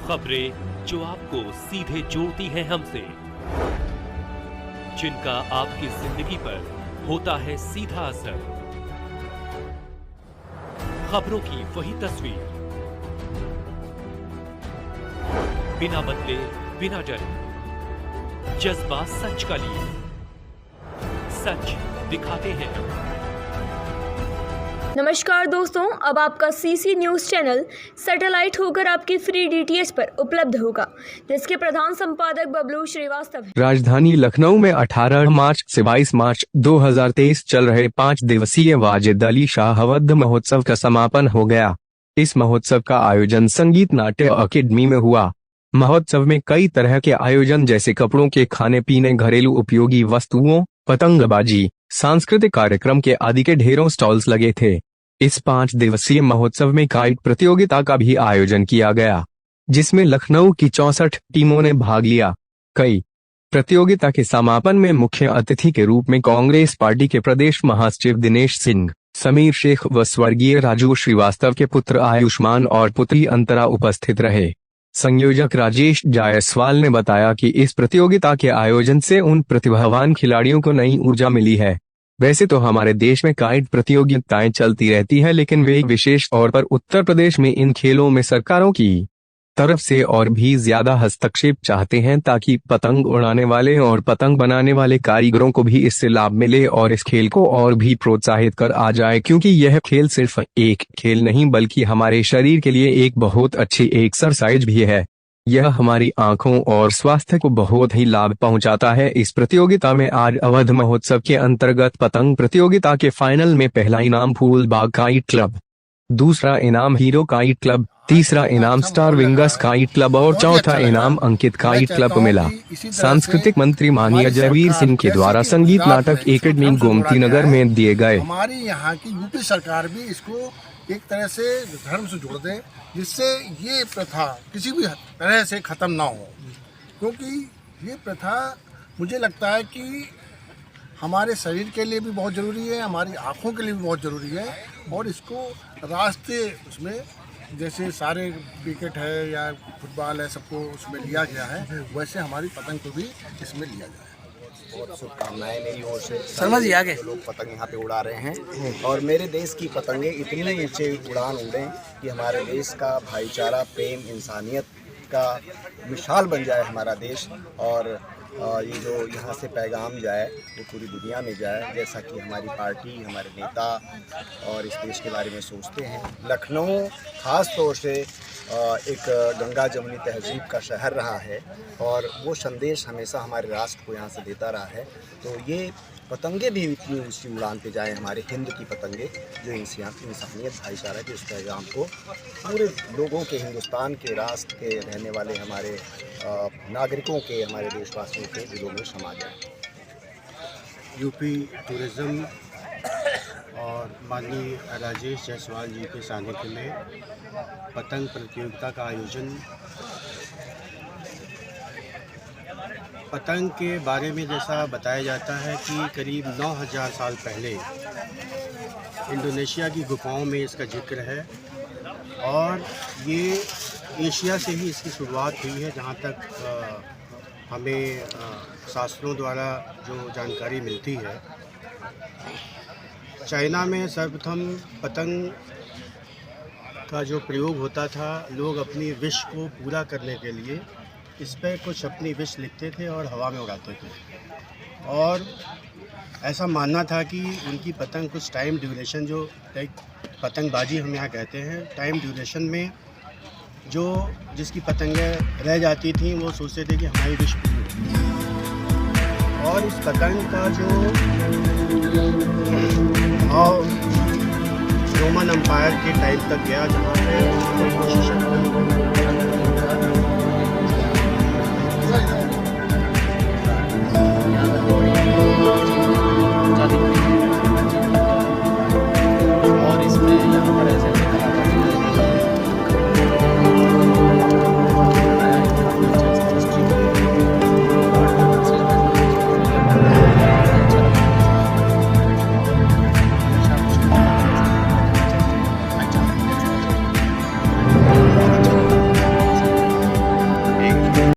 खबरें जो आपको सीधे जोड़ती हैं हमसे, जिनका आपकी जिंदगी पर होता है सीधा असर। खबरों की वही तस्वीर, बिना बदले बिना डरे, जज्बा सच का लिए, सच दिखाते हैं हम। नमस्कार दोस्तों, अब आपका सीसी न्यूज़ चैनल सैटेलाइट होकर आपकी फ्री डीटीएच पर उपलब्ध होगा, जिसके प्रधान संपादक बबलू श्रीवास्तव हैं। राजधानी लखनऊ में 18 मार्च से 22 मार्च 2023 चल रहे 5 दिवसीय वाजिद अली शाह अवध महोत्सव का समापन हो गया। इस महोत्सव का आयोजन संगीत नाट्य अकेडमी में हुआ। महोत्सव में कई तरह के आयोजन जैसे कपड़ों के, खाने पीने, घरेलू उपयोगी वस्तुओं, पतंगबाजी, सांस्कृतिक कार्यक्रम के आदि के ढेरों स्टॉल्स लगे थे। इस 5 दिवसीय महोत्सव में काइट प्रतियोगिता का भी आयोजन किया गया, जिसमें लखनऊ की 64 टीमों ने भाग लिया। कई प्रतियोगिता के समापन में मुख्य अतिथि के रूप में कांग्रेस पार्टी के प्रदेश महासचिव दिनेश सिंह, समीर शेख व स्वर्गीय राजू श्रीवास्तव के पुत्र आयुष्मान और पुत्री अंतरा उपस्थित रहे। संयोजक राजेश जायसवाल ने बताया कि इस प्रतियोगिता के आयोजन से उन प्रतिभावान खिलाड़ियों को नई ऊर्जा मिली है। वैसे तो हमारे देश में काइट प्रतियोगिताएं चलती रहती है, लेकिन वे विशेष तौर पर उत्तर प्रदेश में इन खेलों में सरकारों की तरफ से और भी ज्यादा हस्तक्षेप चाहते हैं, ताकि पतंग उड़ाने वाले और पतंग बनाने वाले कारीगरों को भी इससे लाभ मिले और इस खेल को और भी प्रोत्साहित कर आ जाए, क्योंकि यह खेल सिर्फ एक खेल नहीं बल्कि हमारे शरीर के लिए एक बहुत अच्छी एक्सरसाइज भी है। यह हमारी आंखों और स्वास्थ्य को बहुत ही लाभ पहुंचाता है। इस प्रतियोगिता में आज अवध महोत्सव के अंतर्गत पतंग प्रतियोगिता के फाइनल में पहला इनाम फूलबाग काइट क्लब, दूसरा इनाम हीरो काइट क्लब, तीसरा इनाम स्टार विंगर्स काइट क्लब और चौथा इनाम अंकित काइट क्लब को मिला। सांस्कृतिक मंत्री माननीय जयवीर सिंह के द्वारा संगीत नाटक एकेडमी गोमती नगर में दिए गए। हमारी यहाँ की यूपी सरकार भी इसको एक तरह से धर्म से जोड़ दे, जिससे ये प्रथा किसी भी तरह से खत्म ना हो, क्योंकि ये प्रथा मुझे लगता है कि हमारे शरीर के लिए भी बहुत ज़रूरी है, हमारी आँखों के लिए भी बहुत ज़रूरी है। और इसको राष्ट्रीय उसमें जैसे सारे क्रिकेट है या फुटबॉल है, सबको उसमें लिया गया है, वैसे हमारी पतंग को भी इसमें लिया जाए। बहुत शुभकामनाएं मेरी ओर से। शर्मा जी आगे लोग पतंग यहाँ पे उड़ा रहे हैं और मेरे देश की पतंगे इतनी ऊंचे उड़ान उड़ें कि हमारे देश का भाईचारा, प्रेम, इंसानियत का मिसाल बन जाए हमारा देश। और ये जो यहाँ से पैगाम जाए वो पूरी दुनिया में जाए, जैसा कि हमारी पार्टी, हमारे नेता और इस देश के बारे में सोचते हैं। लखनऊ ख़ास तौर से एक गंगा जमुनी तहजीब का शहर रहा है और वो संदेश हमेशा हमारे राष्ट्र को यहाँ से देता रहा है। तो ये पतंगे भी इतनी ऊँची उड़ान पे जाए, हमारे हिंद की पतंगे जो इंसानियत, भाईचारा के इस पैगाम को पूरे लोगों के, हिंदुस्तान के, राष्ट्र के रहने वाले हमारे नागरिकों के, हमारे देशवासियों के दिलों में समा जाए। यूपी टूरिज़्म और माननीय राजेश जायसवाल जी के सानिध्य में पतंग प्रतियोगिता का आयोजन। पतंग के बारे में जैसा बताया जाता है कि करीब 9000 साल पहले इंडोनेशिया की गुफाओं में इसका जिक्र है और ये एशिया से ही इसकी शुरुआत हुई है, जहाँ तक हमें शास्त्रों द्वारा जो जानकारी मिलती है। चाइना में सर्वप्रथम पतंग का जो प्रयोग होता था, लोग अपनी विश को पूरा करने के लिए इस पर कुछ अपनी विश लिखते थे और हवा में उड़ाते थे। और ऐसा मानना था कि उनकी पतंग कुछ टाइम ड्यूरेशन, जो पतंगबाजी हम यहाँ कहते हैं, टाइम ड्यूरेशन में जो जिसकी पतंगें रह जाती थीं वो सोचते थे कि हमारी विश पूरी होगी। और इस पतंग का जो भाव रोमन एम्पायर के टाइम तक गया, जहाँ पे कोशिश